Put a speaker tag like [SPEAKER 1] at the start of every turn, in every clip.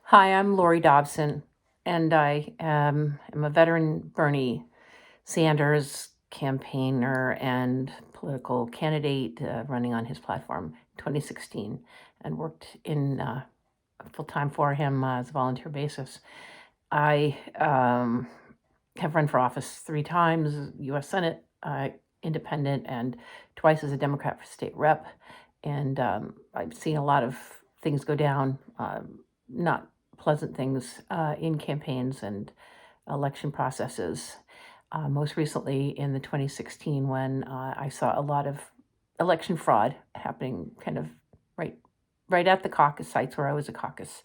[SPEAKER 1] Hi, I'm Lori Dobson, and I am a veteran Bernie Sanders campaigner and political candidate running on his platform in 2016 and worked in full time for him as a volunteer basis. I have run for office 3 times, U.S. Senate, independent, and twice as a Democrat for state rep. And I've seen a lot of things go down, not pleasant things in campaigns and election processes. Most recently in the 2016 when I saw a lot of election fraud happening kind of right right at the caucus sites where I was a caucus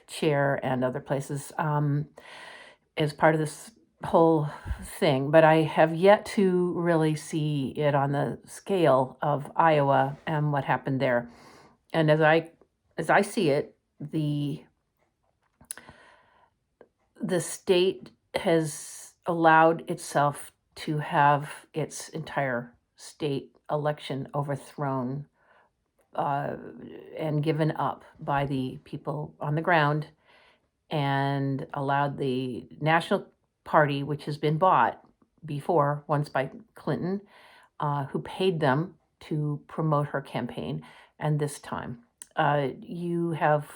[SPEAKER 1] chair and other places as part of this whole thing. But I have yet to really see it on the scale of Iowa and what happened there. And as I see it, the state has allowed itself to have its entire state election overthrown uh, and given up by the people on the ground, and allowed the National Party, which has been bought before once by Clinton, who paid them to promote her campaign, and this time you have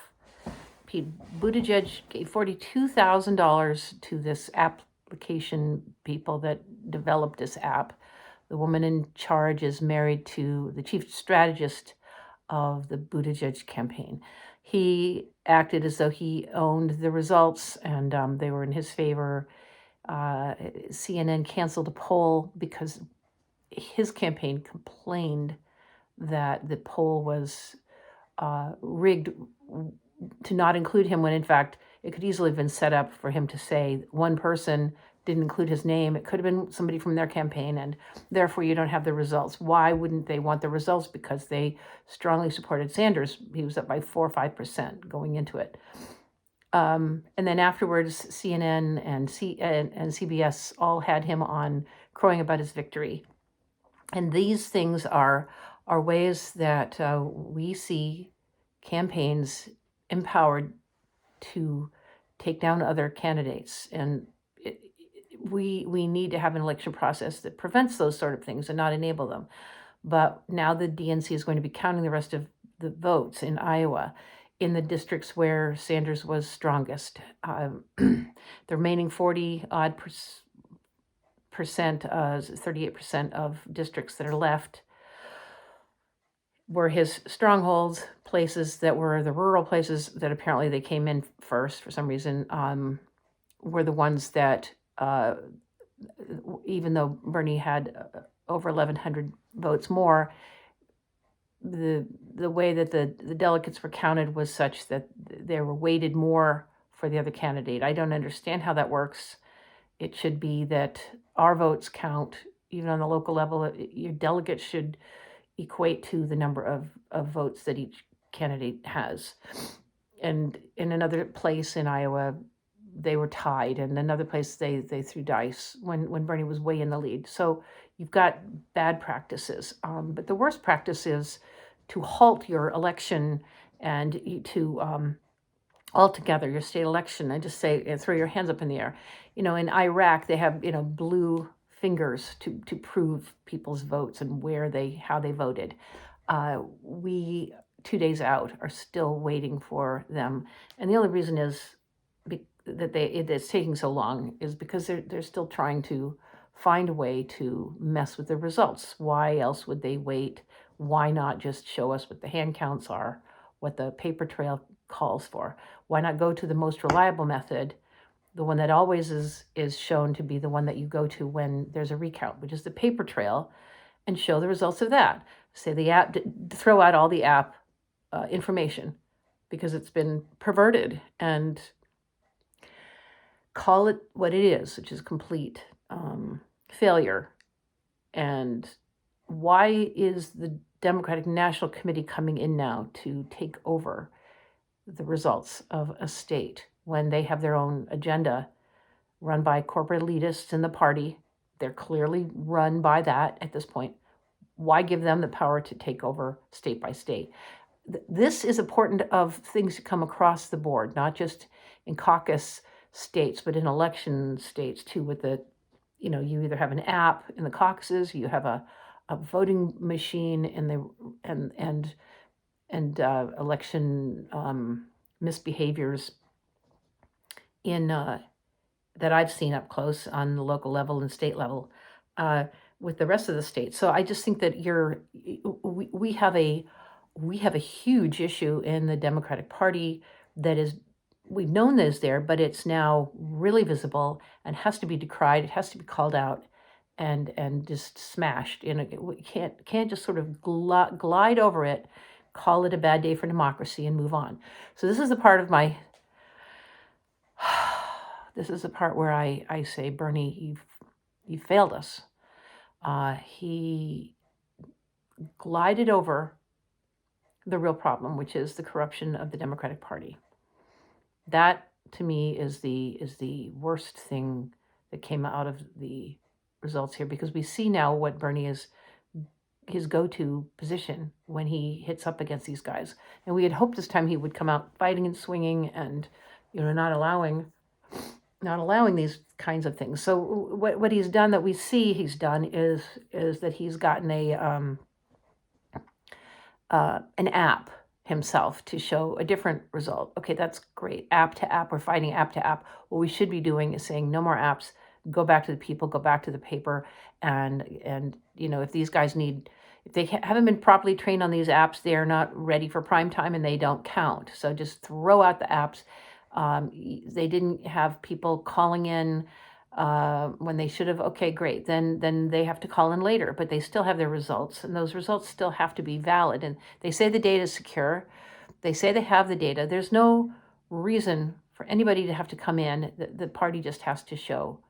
[SPEAKER 1] Pete Buttigieg gave $42,000 to this application people that developed this app. The woman in charge is married to the chief strategist of the Buttigieg campaign. He acted as though he owned the results and they were in his favor. CNN canceled a poll because his campaign complained that the poll was rigged to not include him when in fact it could easily have been set up for him to say one person didn't include his name. It could have been somebody from their campaign, and therefore you don't have the results. Why wouldn't they want the results? Because they strongly supported Sanders. He was up by 4 or 5% going into it. And then afterwards, CNN and CBS all had him on crowing about his victory. And these things are ways that we see campaigns empowered to take down other candidates. And we need to have an election process that prevents those sort of things and not enable them. But now the DNC is going to be counting the rest of the votes in Iowa in the districts where Sanders was strongest. The remaining 40 odd percent, 38% of districts that are left were his strongholds, places that were the rural places that apparently they came in first for some reason, were the ones that, even though Bernie had over 1,100 votes more, the way that the delegates were counted was such that they were weighted more for the other candidate. I don't understand how that works. It should be that our votes count, even on the local level. Your delegates should equate to the number of votes that each candidate has. And in another place in Iowa, they were tied, and another place they threw dice when Bernie was way in the lead. So you've got bad practices, but the worst practice is to halt your election and to altogether your state election and just say and throw your hands up in the air. In Iraq they have blue fingers to prove people's votes and how they voted. We 2 days out are still waiting for them, and the only reason is that it's taking so long is because they're still trying to find a way to mess with the results. Why else would they wait? Why not just show us what the hand counts are, what the paper trail calls for? Why not go to the most reliable method, the one that always is shown to be the one that you go to when there's a recount, which is the paper trail, and show the results of that? Say the app, throw out all the app information because it's been perverted, and call it what it is, which is complete failure. And why is the Democratic National Committee coming in now to take over the results of a state when they have their own agenda run by corporate elitists in the party? They're clearly run by that at this point. Why give them the power to take over state by state? this is important of things to come across the board, not just in caucus states, but in election states too. With the, you either have an app in the caucuses, you have a voting machine in the election misbehaviors in that I've seen up close on the local level and state level with the rest of the states. So I just think that we have a huge issue in the Democratic Party that is, we've known that is there, but it's now really visible and has to be decried. It has to be called out and just smashed. We can't just sort of glide over it, call it a bad day for democracy, and move on. So this is the part of my this is the part where I say, Bernie, you failed us. He glided over the real problem, which is the corruption of the Democratic Party. That, to me, is the worst thing that came out of the results here, because we see now what Bernie is, his go-to position when he hits up against these guys. And we had hoped this time he would come out fighting and swinging and, not allowing these kinds of things. So what he's done, that we see he's done, is that he's gotten an app himself to show a different result. Okay, that's great. App to app, we're fighting app to app. What we should be doing is saying no more apps, go back to the people, go back to the paper, and if these guys if they haven't been properly trained on these apps, they're not ready for prime time and they don't count. So just throw out the apps. They didn't have people calling in when they should have. Okay, great. Then they have to call in later, but they still have their results, and those results still have to be valid. And they say the data is secure. They say they have the data. There's no reason for anybody to have to come in. The party just has to show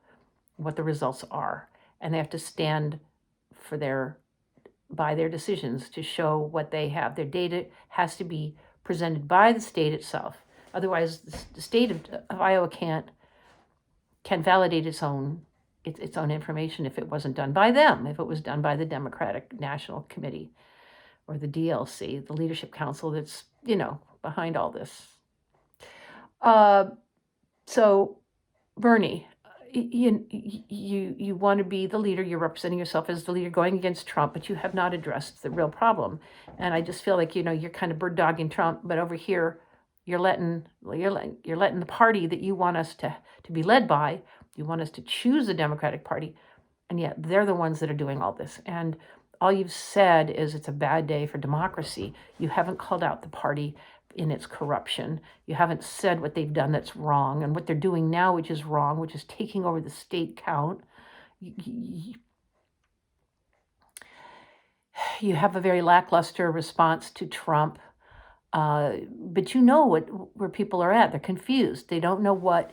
[SPEAKER 1] what the results are, and they have to stand by their decisions to show what they have. Their data has to be presented by the state itself. Otherwise, the state of Iowa can validate its own information if it wasn't done by them, if it was done by the Democratic National Committee or the DLC, the Leadership Council that's, behind all this. So, Bernie, you want to be the leader. You're representing yourself as the leader going against Trump, but you have not addressed the real problem. And I just feel like, you're kind of bird dogging Trump, but over here, you're letting the party that you want us to be led by, you want us to choose the Democratic Party, and yet they're the ones that are doing all this. And all you've said is it's a bad day for democracy. You haven't called out the party in its corruption. You haven't said what they've done that's wrong and what they're doing now, which is wrong, which is taking over the state count. You have a very lackluster response to Trump. But where people are at. They're confused. They don't know what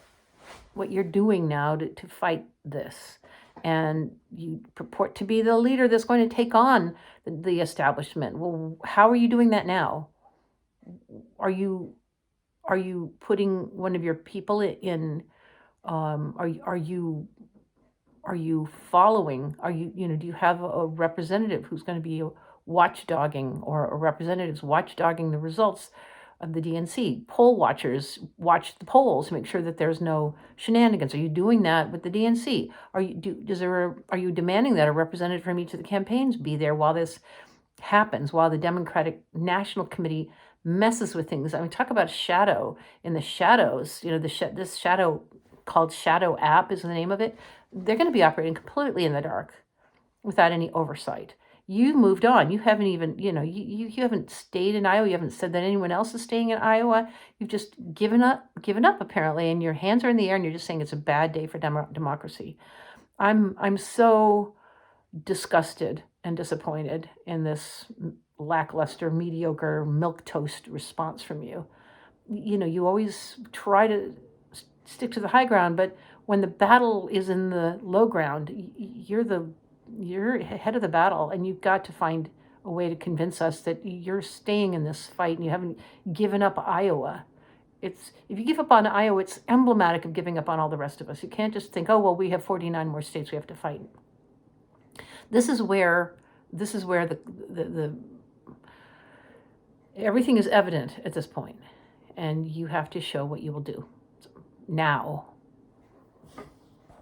[SPEAKER 1] you're doing now to fight this. And you purport to be the leader that's going to take on the establishment. Well, how are you doing that now? Are you putting one of your people in? Are you following? Do you have a representative who's going to be watchdogging, or representatives watchdogging the results of the DNC? Poll watchers watch the polls, make sure that there's no shenanigans. Are you doing that with the DNC? Are you demanding that a representative from each of the campaigns be there while this happens, while the Democratic National Committee messes with things? I mean, talk about shadow in the shadows. This shadow called Shadow App is the name of it. They're going to be operating completely in the dark without any oversight. You moved on. You haven't even, you haven't stayed in Iowa. You haven't said that anyone else is staying in Iowa. You've just given up apparently, and your hands are in the air and you're just saying it's a bad day for democracy. I'm so disgusted and disappointed in this lackluster, mediocre, milquetoast response from you. You always try to stick to the high ground, but when the battle is in the low ground, you're ahead of the battle, and you've got to find a way to convince us that you're staying in this fight and you haven't given up Iowa. If you give up on Iowa, it's emblematic of giving up on all the rest of us. You can't just think, oh, well, we have 49 more states we have to fight. This is where the Everything is evident at this point, and you have to show what you will do now.